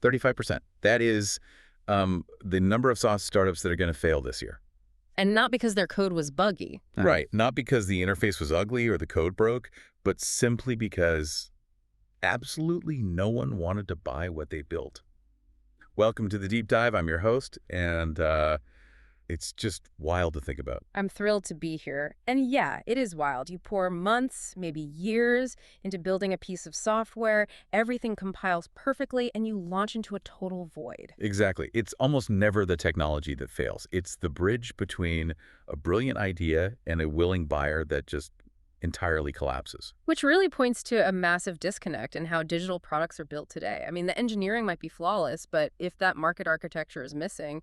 35%. That is the number of SaaS startups that are going to fail this year. And not because their code was buggy. Right. Not because the interface was ugly or the code broke, but simply because absolutely no one wanted to buy what they built. Welcome to the Deep Dive. I'm your host, and it's just wild to think about. I'm thrilled to be here. And yeah, it is wild. You pour months, maybe years, into building a piece of software, everything compiles perfectly, and you launch into a total void. Exactly. It's almost never the technology that fails. It's the bridge between a brilliant idea and a willing buyer that just entirely collapses. Which really points to a massive disconnect in how digital products are built today. I mean, the engineering might be flawless, but if that market architecture is missing,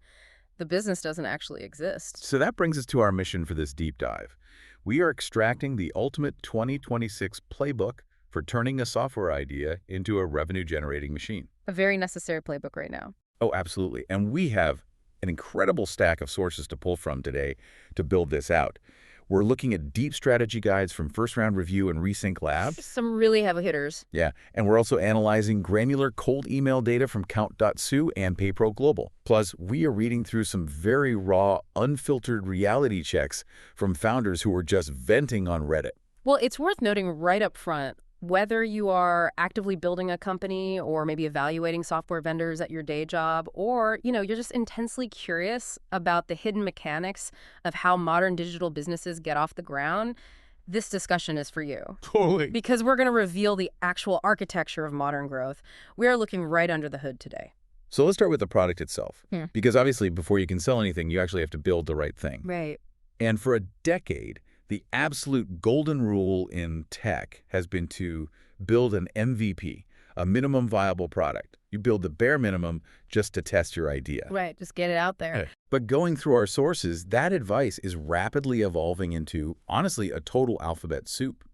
the business doesn't actually exist. So that brings us to our mission for this deep dive. We are extracting the ultimate 2026 playbook for turning a software idea into a revenue-generating machine. A very necessary playbook right now. Oh, absolutely. And we have an incredible stack of sources to pull from today to build this out. We're looking at deep strategy guides from First Round Review and Resync Labs. Some really heavy hitters. Yeah, and we're also analyzing granular cold email data from Count.su and PayPro Global. Plus, we are reading through some very raw, unfiltered reality checks from founders who are just venting on Reddit. Well, it's worth noting right up front, whether you are actively building a company or maybe evaluating software vendors at your day job, or, you're just intensely curious about the hidden mechanics of how modern digital businesses get off the ground, this discussion is for you. Totally. Because we're going to reveal the actual architecture of modern growth. We are looking right under the hood today. So let's start with the product itself. Because obviously, before you can sell anything, you actually have to build the right thing. Right. And for a decade, the absolute golden rule in tech has been to build an MVP, a minimum viable product. You build the bare minimum just to test your idea. Right, just get it out there. But going through our sources, that advice is rapidly evolving into, honestly, a total alphabet soup.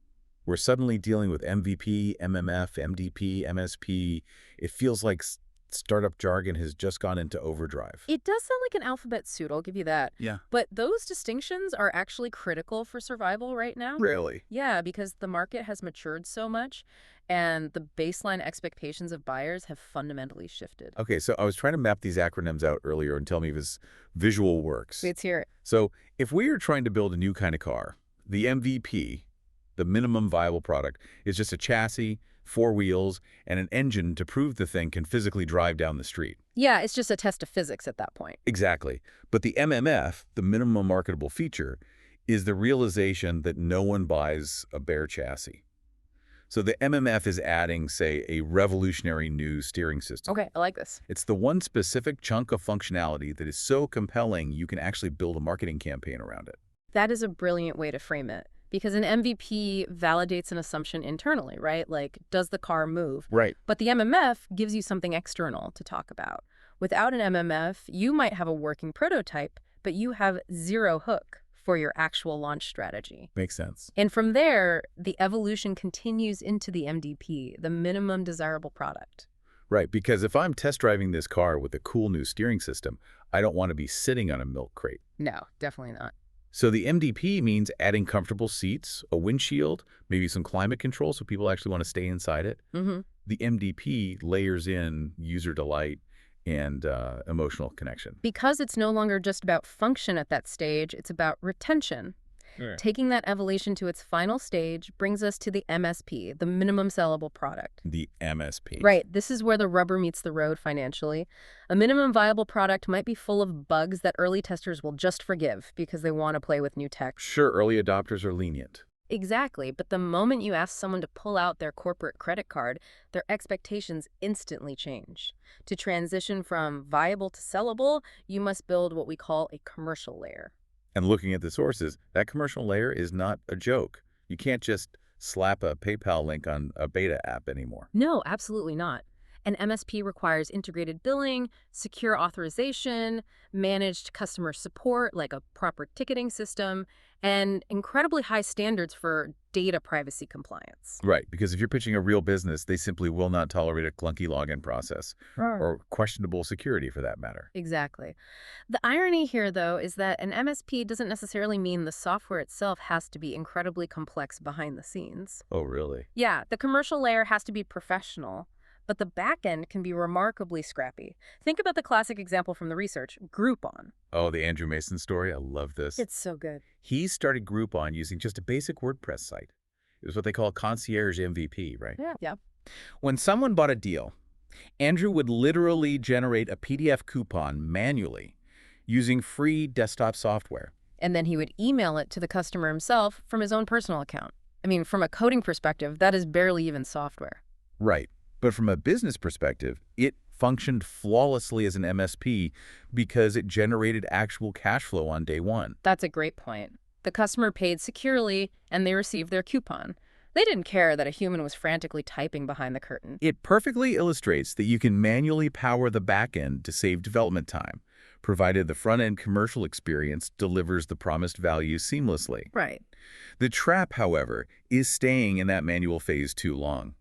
We're suddenly dealing with MVP, MMF, MDP, MSP. It feels like startup jargon has just gone into overdrive. It does sound like an alphabet soup, I'll give you that. Yeah. But those distinctions are actually critical for survival right now. Really? Yeah, because the market has matured so much and the baseline expectations of buyers have fundamentally shifted. Okay, so I was trying to map these acronyms out earlier and tell me if this visual works. Let's hear it. So if we are trying to build a new kind of car, the MVP, the minimum viable product, is just a chassis, 4 wheels, and an engine to prove the thing can physically drive down the street. Yeah, it's just a test of physics at that point. Exactly. But the MMF, the minimum marketable feature, is the realization that no one buys a bare chassis. So the MMF is adding, say, a revolutionary new steering system. Okay, I like this. It's the one specific chunk of functionality that is so compelling you can actually build a marketing campaign around it. That is a brilliant way to frame it. Because an MVP validates an assumption internally, right? Like, does the car move? Right. But the MMF gives you something external to talk about. Without an MMF, you might have a working prototype, but you have zero hook for your actual launch strategy. Makes sense. And from there, the evolution continues into the MDP, the minimum desirable product. Right, because if I'm test driving this car with a cool new steering system, I don't want to be sitting on a milk crate. No, definitely not. So the MDP means adding comfortable seats, a windshield, maybe some climate control so people actually want to stay inside it. The MDP layers in user delight and emotional connection. Because it's no longer just about function at that stage, it's about retention. Right. Taking that evolution to its final stage brings us to the MSP, the minimum sellable product. The MSP. Right. This is where the rubber meets the road financially. A minimum viable product might be full of bugs that early testers will just forgive because they want to play with new tech. Sure, early adopters are lenient. Exactly. But the moment you ask someone to pull out their corporate credit card, their expectations instantly change. To transition from viable to sellable, you must build what we call a commercial layer. And looking at the sources, that commercial layer is not a joke. You can't just slap a PayPal link on a beta app anymore. No, absolutely not. An MSP requires integrated billing, secure authorization, managed customer support like a proper ticketing system, and incredibly high standards for data privacy compliance. Right, because if you're pitching a real business, they simply will not tolerate a clunky login process or questionable security for that matter. Exactly. The irony here, though, is that an MSP doesn't necessarily mean the software itself has to be incredibly complex behind the scenes. Oh, really? Yeah, the commercial layer has to be professional, but the back end can be remarkably scrappy. Think about the classic example from the research, Groupon. Oh, the Andrew Mason story. I love this. It's so good. He started Groupon using just a basic WordPress site. It was what they call concierge MVP, right? Yeah. When someone bought a deal, Andrew would literally generate a PDF coupon manually using free desktop software. And then he would email it to the customer himself from his own personal account. I mean, from a coding perspective, that is barely even software. Right. But from a business perspective, it functioned flawlessly as an MSP because it generated actual cash flow on day one. That's a great point. The customer paid securely, and they received their coupon. They didn't care that a human was frantically typing behind the curtain. It perfectly illustrates that you can manually power the back end to save development time, provided the front-end commercial experience delivers the promised value seamlessly. Right. The trap, however, is staying in that manual phase too long.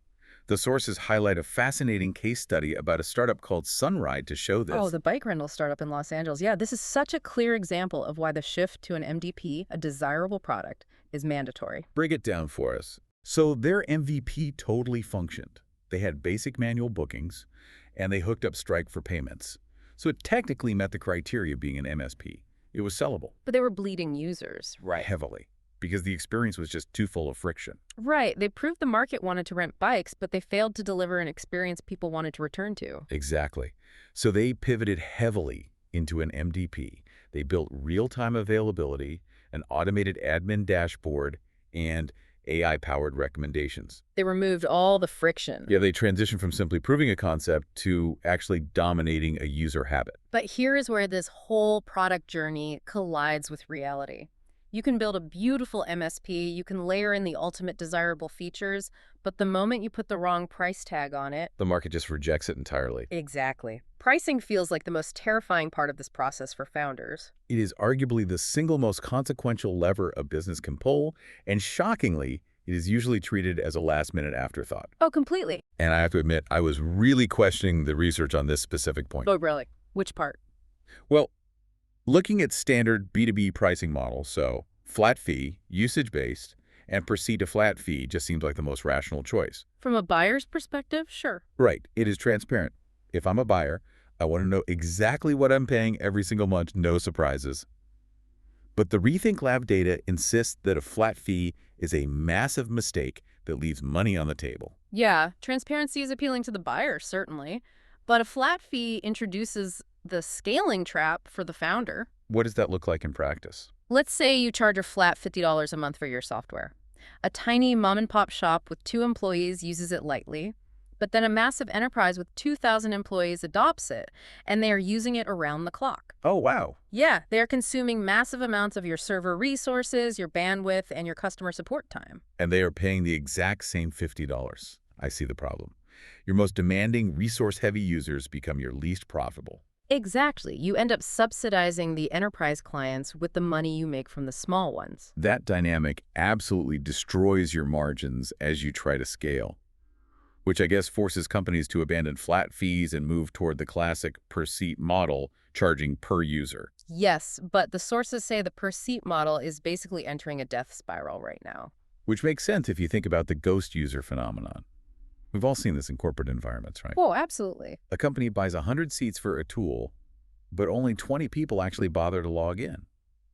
The sources highlight a fascinating case study about a startup called Sunride to show this. Oh, the bike rental startup in Los Angeles. Yeah, this is such a clear example of why the shift to an MDP, a desirable product, is mandatory. Break it down for us. So their MVP totally functioned. They had basic manual bookings, and they hooked up Strike for payments. So it technically met the criteria of being an MSP. It was sellable. But they were bleeding users. Right. Heavily, because the experience was just too full of friction. Right. They proved the market wanted to rent bikes, but they failed to deliver an experience people wanted to return to. Exactly. So they pivoted heavily into an MDP. They built real-time availability, an automated admin dashboard, and AI-powered recommendations. They removed all the friction. Yeah, they transitioned from simply proving a concept to actually dominating a user habit. But here is where this whole product journey collides with reality. You can build a beautiful MSP, you can layer in the ultimate desirable features, but the moment you put the wrong price tag on it... The market just rejects it entirely. Exactly. Pricing feels like the most terrifying part of this process for founders. It is arguably the single most consequential lever a business can pull, and shockingly, it is usually treated as a last-minute afterthought. Oh, completely. And I have to admit, I was really questioning the research on this specific point. Oh, really? Which part? Well, looking at standard B2B pricing models, so flat fee, usage-based, and per seat to flat fee just seems like the most rational choice. From a buyer's perspective, sure. Right. It is transparent. If I'm a buyer, I want to know exactly what I'm paying every single month, no surprises. But the Rethink Lab data insists that a flat fee is a massive mistake that leaves money on the table. Yeah, transparency is appealing to the buyer, certainly. But a flat fee introduces the scaling trap for the founder. What does that look like in practice? Let's say you charge a flat $50 a month for your software. A tiny mom-and-pop shop with 2 employees uses it lightly, but then a massive enterprise with 2,000 employees adopts it, and they are using it around the clock. Oh, wow. Yeah, they are consuming massive amounts of your server resources, your bandwidth, and your customer support time. And they are paying the exact same $50. I see the problem. Your most demanding, resource-heavy users become your least profitable. Exactly. You end up subsidizing the enterprise clients with the money you make from the small ones. That dynamic absolutely destroys your margins as you try to scale, which I guess forces companies to abandon flat fees and move toward the classic per-seat model, charging per user. Yes, but the sources say the per-seat model is basically entering a death spiral right now. Which makes sense if you think about the ghost user phenomenon. We've all seen this in corporate environments, right? Oh, absolutely. A company buys 100 seats for a tool, but only 20 people actually bother to log in.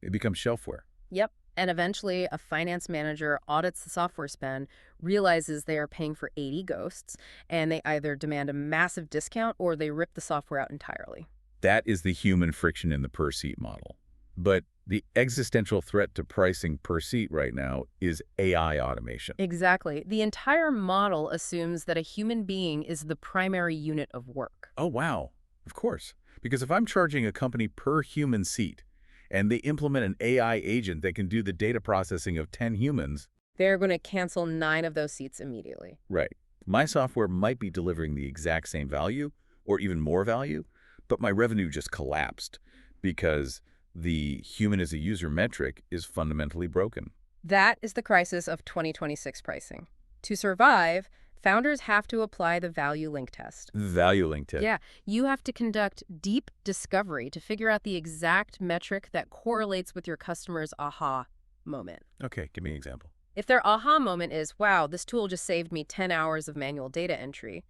It becomes shelfware. Yep. And eventually, a finance manager audits the software spend, realizes they are paying for 80 ghosts, and they either demand a massive discount or they rip the software out entirely. That is the human friction in the per-seat model. But the existential threat to pricing per seat right now is AI automation. Exactly. The entire model assumes that a human being is the primary unit of work. Oh, wow. Of course. Because if I'm charging a company per human seat, and they implement an AI agent that can do the data processing of 10 humans, they're going to cancel 9 of those seats immediately. Right. My software might be delivering the exact same value, or even more value, but my revenue just collapsed because the human as a user metric is fundamentally broken. That is the crisis of 2026 pricing. To survive, founders have to apply the value link test. Value link test. Yeah, you have to conduct deep discovery to figure out the exact metric that correlates with your customer's aha moment. Okay, give me an example. If their aha moment is, wow, this tool just saved me 10 hours of manual data entry,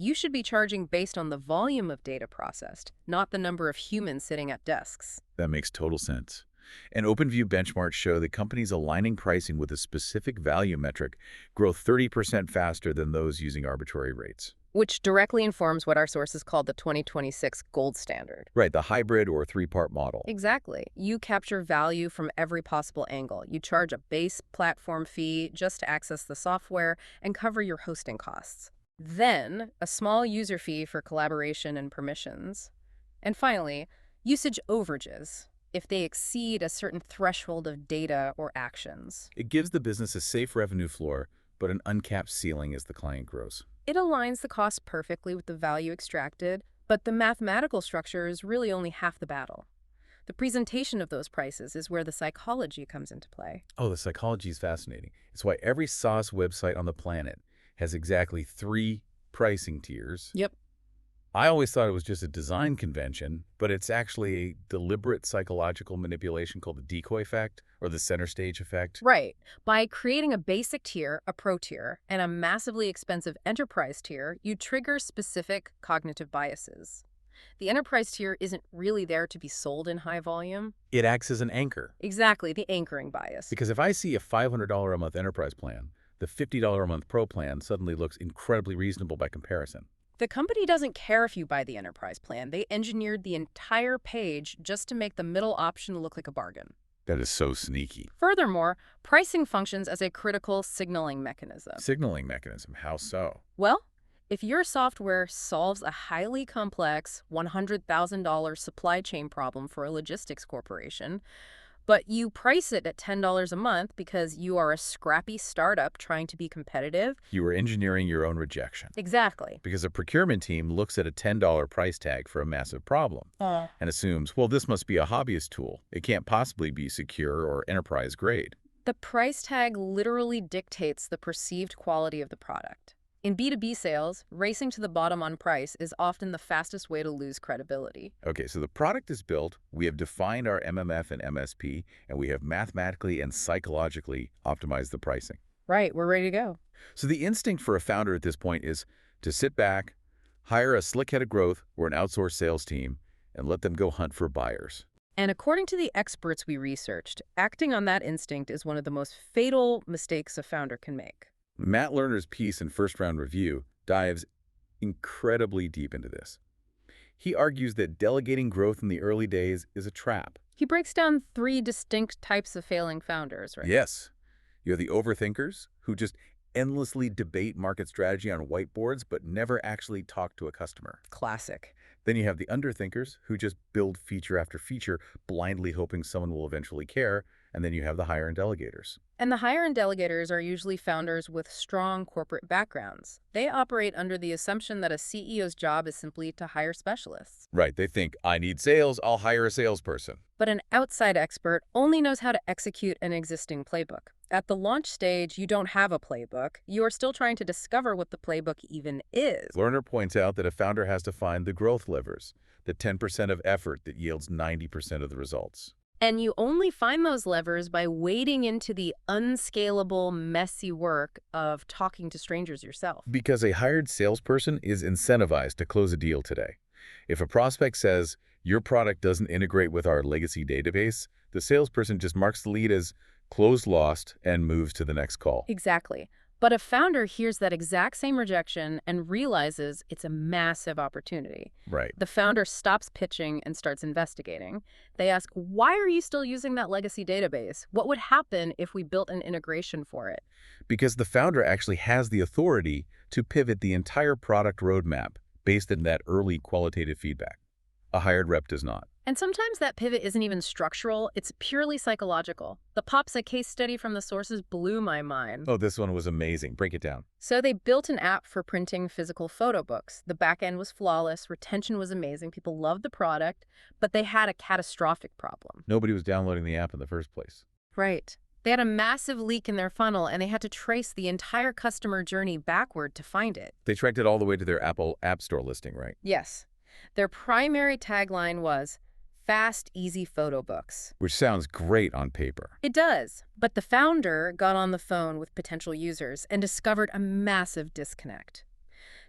You should be charging based on the volume of data processed, not the number of humans sitting at desks. That makes total sense. And OpenView benchmarks show that companies aligning pricing with a specific value metric grow 30% faster than those using arbitrary rates. Which directly informs what our sources call the 2026 gold standard. Right, the hybrid or three-part model. Exactly. You capture value from every possible angle. You charge a base platform fee just to access the software and cover your hosting costs. Then, a small user fee for collaboration and permissions. And finally, usage overages, if they exceed a certain threshold of data or actions. It gives the business a safe revenue floor, but an uncapped ceiling as the client grows. It aligns the cost perfectly with the value extracted, but the mathematical structure is really only half the battle. The presentation of those prices is where the psychology comes into play. Oh, the psychology is fascinating. It's why every SaaS website on the planet has exactly 3 pricing tiers. Yep. I always thought it was just a design convention, but it's actually a deliberate psychological manipulation called the decoy effect or the center stage effect. Right. By creating a basic tier, a pro tier, and a massively expensive enterprise tier, you trigger specific cognitive biases. The enterprise tier isn't really there to be sold in high volume. It acts as an anchor. Exactly, the anchoring bias. Because if I see a $500 a month enterprise plan, the $50 a month pro plan suddenly looks incredibly reasonable by comparison. The company doesn't care if you buy the enterprise plan. They engineered the entire page just to make the middle option look like a bargain. That is so sneaky. Furthermore, pricing functions as a critical signaling mechanism. Signaling mechanism, how so? Well, if your software solves a highly complex $100,000 supply chain problem for a logistics corporation, but you price it at $10 a month because you are a scrappy startup trying to be competitive. You are engineering your own rejection. Exactly. Because a procurement team looks at a $10 price tag for a massive problem and assumes, well, this must be a hobbyist tool. It can't possibly be secure or enterprise grade. The price tag literally dictates the perceived quality of the product. In B2B sales, racing to the bottom on price is often the fastest way to lose credibility. Okay, so the product is built, we have defined our MMF and MSP, and we have mathematically and psychologically optimized the pricing. Right, we're ready to go. So the instinct for a founder at this point is to sit back, hire a slick head of growth or an outsourced sales team, and let them go hunt for buyers. And according to the experts we researched, acting on that instinct is one of the most fatal mistakes a founder can make. Matt Lerner's piece in First Round Review dives incredibly deep into this. He argues that delegating growth in the early days is a trap. He breaks down 3 distinct types of failing founders, right? Yes. You have the overthinkers who just endlessly debate market strategy on whiteboards but never actually talk to a customer. Classic. Then you have the underthinkers who just build feature after feature, blindly hoping someone will eventually care. And then you have the hire-end delegators. And the hire-end delegators are usually founders with strong corporate backgrounds. They operate under the assumption that a CEO's job is simply to hire specialists. Right. They think, I need sales, I'll hire a salesperson. But an outside expert only knows how to execute an existing playbook. At the launch stage, you don't have a playbook. You are still trying to discover what the playbook even is. Lerner points out that a founder has to find the growth levers, the 10% of effort that yields 90% of the results. And you only find those levers by wading into the unscalable, messy work of talking to strangers yourself. Because a hired salesperson is incentivized to close a deal today. If a prospect says, your product doesn't integrate with our legacy database, the salesperson just marks the lead as closed lost and moves to the next call. Exactly. But a founder hears that exact same rejection and realizes it's a massive opportunity. Right. The founder stops pitching and starts investigating. They ask, why are you still using that legacy database? What would happen if we built an integration for it? Because the founder actually has the authority to pivot the entire product roadmap based on that early qualitative feedback. A hired rep does not. And sometimes that pivot isn't even structural, it's purely psychological. The POPSA case study from the sources blew my mind. Oh, this one was amazing. Break it down. So they built an app for printing physical photo books. The back end was flawless, retention was amazing, people loved the product, but they had a catastrophic problem. Nobody was downloading the app in the first place. Right. They had a massive leak in their funnel, and they had to trace the entire customer journey backward to find it. They tracked it all the way to their Apple App Store listing, right? Yes. Their primary tagline was, fast, easy photo books. Which sounds great on paper. It does. But the founder got on the phone with potential users and discovered a massive disconnect.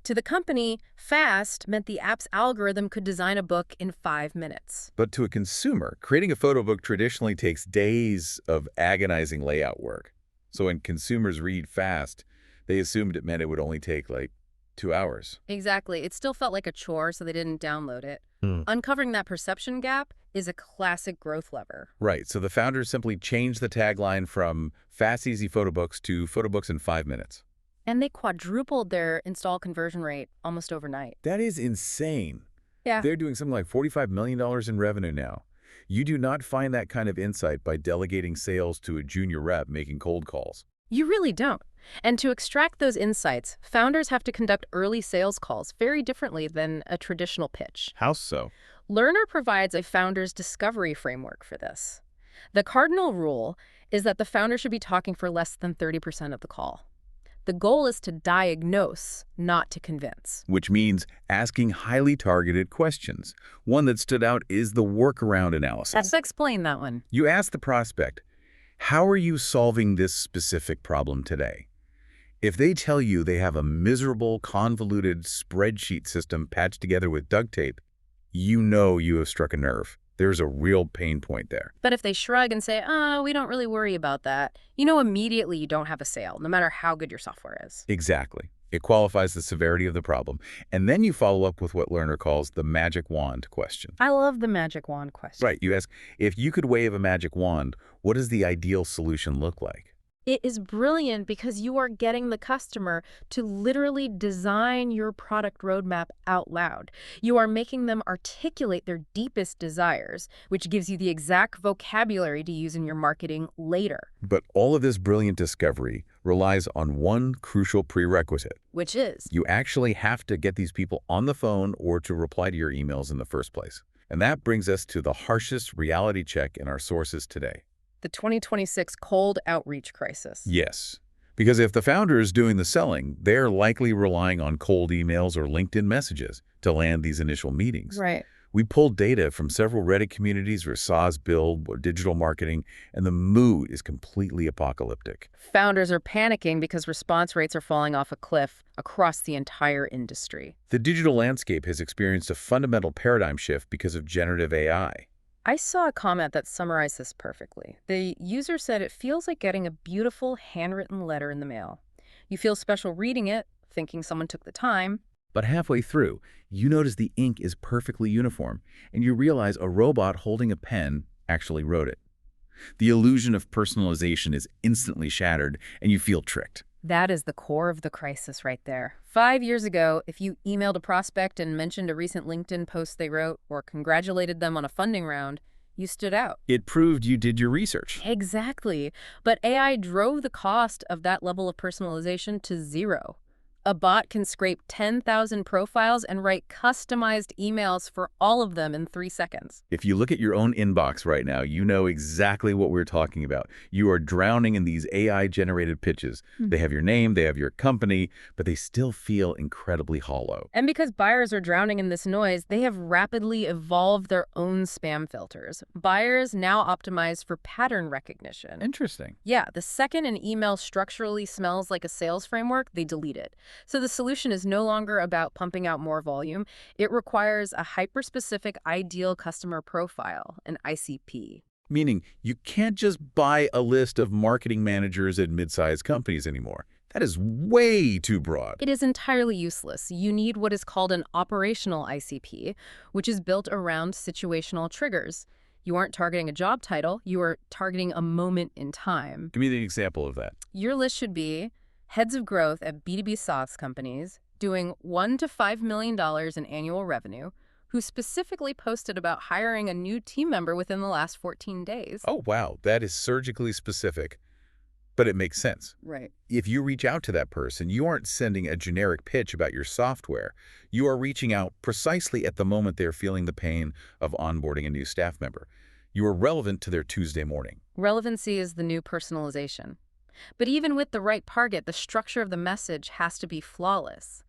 To the company, fast meant the app's algorithm could design a book in 5 minutes. But to a consumer, creating a photo book traditionally takes days of agonizing layout work. So when consumers read fast, they assumed it meant it would only take like 2 hours. Exactly. It still felt like a chore, so they didn't download it. Hmm. Uncovering that perception gap is a classic growth lever. Right, so the founders simply changed the tagline from fast, easy photo books to photo books in 5 minutes. And they quadrupled their install conversion rate almost overnight. That is insane. Yeah. They're doing something like $45 million in revenue now. You do not find that kind of insight by delegating sales to a junior rep making cold calls. You really don't. And to extract those insights, founders have to conduct early sales calls very differently than a traditional pitch. How so? Learner provides a founder's discovery framework for this. The cardinal rule is that the founder should be talking for less than 30% of the call. The goal is to diagnose, not to convince. Which means asking highly targeted questions. One that stood out is the workaround analysis. Let's explain that one. You ask the prospect, how are you solving this specific problem today? If they tell you they have a miserable, convoluted spreadsheet system patched together with duct tape, you know you have struck a nerve. There's a real pain point there. But if they shrug and say, we don't really worry about that, you know immediately you don't have a sale, no matter how good your software is. Exactly. It qualifies the severity of the problem. And then you follow up with what Lerner calls the magic wand question. I love the magic wand question. Right. You ask, if you could wave a magic wand, what does the ideal solution look like? It is brilliant because you are getting the customer to literally design your product roadmap out loud. You are making them articulate their deepest desires, which gives you the exact vocabulary to use in your marketing later. But all of this brilliant discovery relies on one crucial prerequisite. Which is? You actually have to get these people on the phone or to reply to your emails in the first place. And that brings us to the harshest reality check in our sources today. The 2026 cold outreach crisis. Yes, because if the founder is doing the selling, they're likely relying on cold emails or LinkedIn messages to land these initial meetings. Right. We pulled data from several Reddit communities where SaaS build or digital marketing, and the mood is completely apocalyptic. Founders are panicking because response rates are falling off a cliff across the entire industry. The digital landscape has experienced a fundamental paradigm shift because of generative AI. I saw a comment that summarized this perfectly. The user said it feels like getting a beautiful handwritten letter in the mail. You feel special reading it, thinking someone took the time. But halfway through, you notice the ink is perfectly uniform, and you realize a robot holding a pen actually wrote it. The illusion of personalization is instantly shattered, and you feel tricked. That is the core of the crisis right there. 5 years ago, if you emailed a prospect and mentioned a recent LinkedIn post they wrote or congratulated them on a funding round, you stood out. It proved you did your research. Exactly. But AI drove the cost of that level of personalization to zero. A bot can scrape 10,000 profiles and write customized emails for all of them in 3 seconds. If you look at your own inbox right now, you know exactly what we're talking about. You are drowning in these AI-generated pitches. They have your name, they have your company, but they still feel incredibly hollow. And because buyers are drowning in this noise, they have rapidly evolved their own spam filters. Buyers now optimize for pattern recognition. Interesting. Yeah, the second an email structurally smells like a sales framework, they delete it. So the solution is no longer about pumping out more volume. It requires a hyper-specific ideal customer profile, an ICP. Meaning you can't just buy a list of marketing managers at mid-sized companies anymore. That is way too broad. It is entirely useless. You need what is called an operational ICP, which is built around situational triggers. You aren't targeting a job title, you are targeting a moment in time. Give me the example of that. Your list should be heads of growth at B2B SaaS companies doing $1 to $5 million in annual revenue who specifically posted about hiring a new team member within the last 14 days. Oh, wow. That is surgically specific, but it makes sense. Right. If you reach out to that person, you aren't sending a generic pitch about your software. You are reaching out precisely at the moment they're feeling the pain of onboarding a new staff member. You are relevant to their Tuesday morning. Relevancy is the new personalization. But even with the right target, the structure of the message has to be flawless.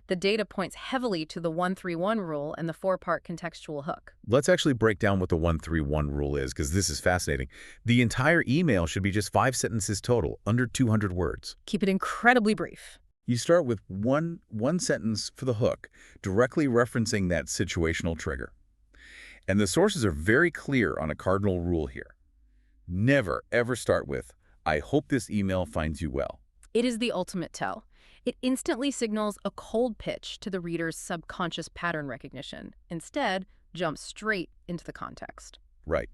The data points heavily to the 1-3-1 rule and the 4-part contextual hook. Let's actually break down what the 1-3-1 rule is, because this is fascinating. The entire email should be just 5 sentences total, under 200 words. Keep it incredibly brief. You start with one sentence for the hook, directly referencing that situational trigger. And the sources are very clear on a cardinal rule here. Never, ever start with, "I hope this email finds you well." It is the ultimate tell. It instantly signals a cold pitch to the reader's subconscious pattern recognition. Instead, jump straight into the context. Right.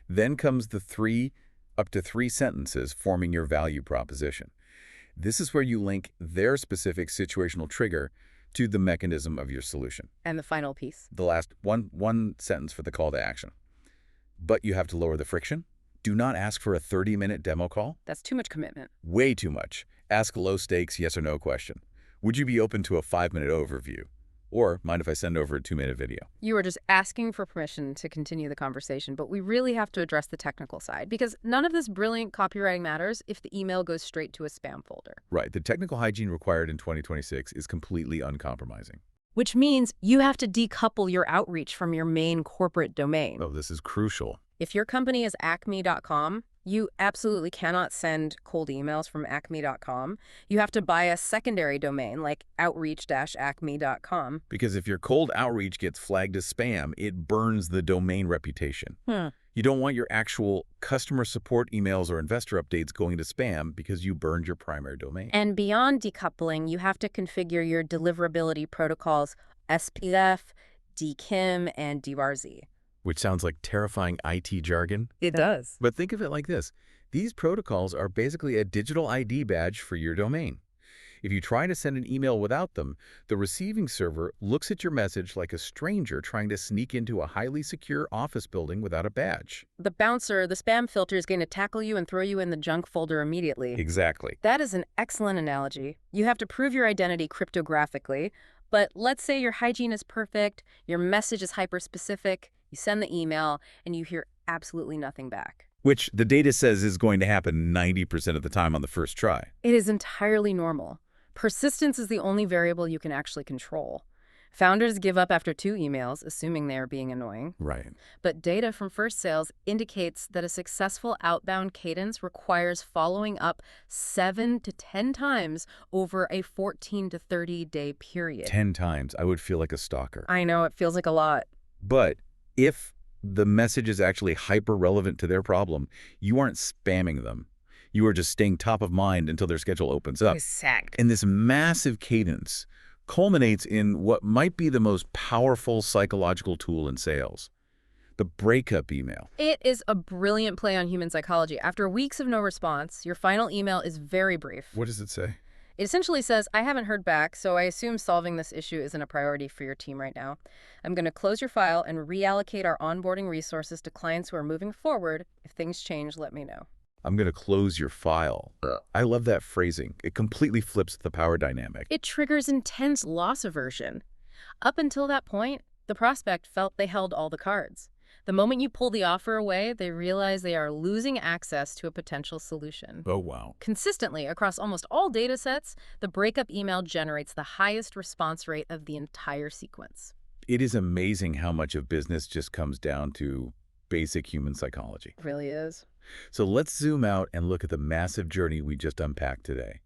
Then comes the up to three sentences forming your value proposition. This is where you link their specific situational trigger to the mechanism of your solution. And the final piece. The last one sentence for the call to action. But you have to lower the friction. Do not ask for a 30-minute demo call. That's too much commitment. Way too much. Ask a low-stakes yes or no question. Would you be open to a 5-minute overview? Or mind if I send over a 2-minute video? You are just asking for permission to continue the conversation, but we really have to address the technical side because none of this brilliant copywriting matters if the email goes straight to a spam folder. Right. The technical hygiene required in 2026 is completely uncompromising. Which means you have to decouple your outreach from your main corporate domain. Oh, this is crucial. If your company is acme.com, you absolutely cannot send cold emails from acme.com. You have to buy a secondary domain like outreach-acme.com. Because if your cold outreach gets flagged as spam, it burns the domain reputation. Hmm. You don't want your actual customer support emails or investor updates going to spam because you burned your primary domain. And beyond decoupling, you have to configure your deliverability protocols SPF, DKIM, and DRZ. Which sounds like terrifying IT jargon. It does. But think of it like this. These protocols are basically a digital ID badge for your domain. If you try to send an email without them, the receiving server looks at your message like a stranger trying to sneak into a highly secure office building without a badge. The bouncer, the spam filter, is going to tackle you and throw you in the junk folder immediately. Exactly. That is an excellent analogy. You have to prove your identity cryptographically, but let's say your hygiene is perfect, your message is hyper-specific, you send the email, and you hear absolutely nothing back. Which the data says is going to happen 90% of the time on the first try. It is entirely normal. Persistence is the only variable you can actually control. Founders give up after 2 emails, assuming they are being annoying. Right. But data from first sales indicates that a successful outbound cadence requires following up 7 to 10 times over a 14 to 30-day period. 10 times. I would feel like a stalker. I know, it feels like a lot. But if the message is actually hyper-relevant to their problem, you aren't spamming them. You are just staying top of mind until their schedule opens up. Exactly. And this massive cadence culminates in what might be the most powerful psychological tool in sales, the breakup email. It is a brilliant play on human psychology. After weeks of no response, your final email is very brief. What does it say? It essentially says, I haven't heard back, so I assume solving this issue isn't a priority for your team right now. I'm going to close your file and reallocate our onboarding resources to clients who are moving forward. If things change, let me know. I'm going to close your file. I love that phrasing. It completely flips the power dynamic. It triggers intense loss aversion. Up until that point, the prospect felt they held all the cards. The moment you pull the offer away, they realize they are losing access to a potential solution. Oh, wow. Consistently, across almost all data sets, the breakup email generates the highest response rate of the entire sequence. It is amazing how much of business just comes down to basic human psychology. It really is. So let's zoom out and look at the massive journey we just unpacked today.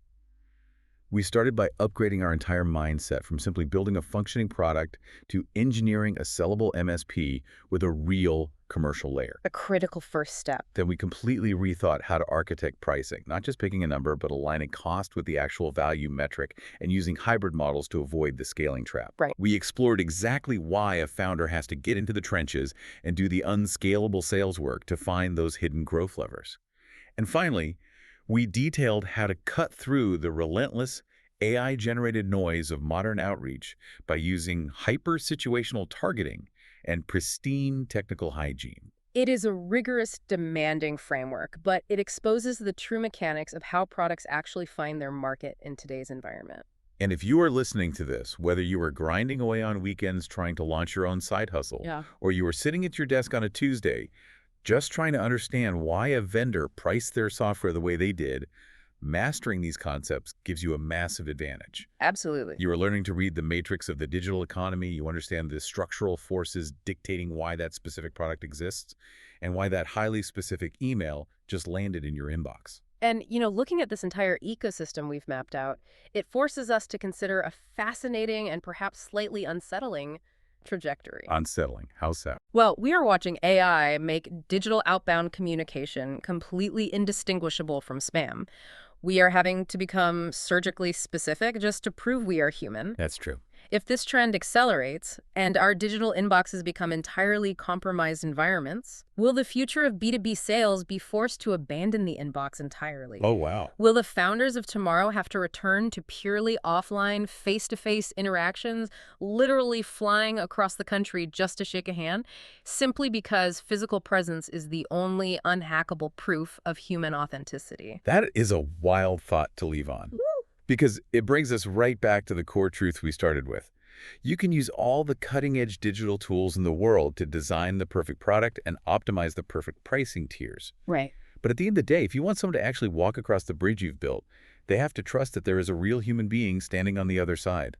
We started by upgrading our entire mindset from simply building a functioning product to engineering a sellable MSP with a real commercial layer. A critical first step. Then we completely rethought how to architect pricing, not just picking a number, but aligning cost with the actual value metric and using hybrid models to avoid the scaling trap. Right. We explored exactly why a founder has to get into the trenches and do the unscalable sales work to find those hidden growth levers. And finally, we detailed how to cut through the relentless AI-generated noise of modern outreach by using hyper-situational targeting and pristine technical hygiene. It is a rigorous, demanding framework, but it exposes the true mechanics of how products actually find their market in today's environment. And if you are listening to this, whether you are grinding away on weekends trying to launch your own side hustle, or you are sitting at your desk on a Tuesday, just trying to understand why a vendor priced their software the way they did, mastering these concepts gives you a massive advantage. Absolutely. You are learning to read the matrix of the digital economy. You understand the structural forces dictating why that specific product exists and why that highly specific email just landed in your inbox. And, looking at this entire ecosystem we've mapped out, it forces us to consider a fascinating and perhaps slightly unsettling trajectory. Unsettling. How so? Well, we are watching AI make digital outbound communication completely indistinguishable from spam. We are having to become surgically specific just to prove we are human. That's true. If this trend accelerates and our digital inboxes become entirely compromised environments, will the future of B2B sales be forced to abandon the inbox entirely? Oh, wow. Will the founders of tomorrow have to return to purely offline, face-to-face interactions, literally flying across the country just to shake a hand, simply because physical presence is the only unhackable proof of human authenticity? That is a wild thought to leave on. Because it brings us right back to the core truth we started with. You can use all the cutting-edge digital tools in the world to design the perfect product and optimize the perfect pricing tiers. Right. But at the end of the day, if you want someone to actually walk across the bridge you've built, they have to trust that there is a real human being standing on the other side.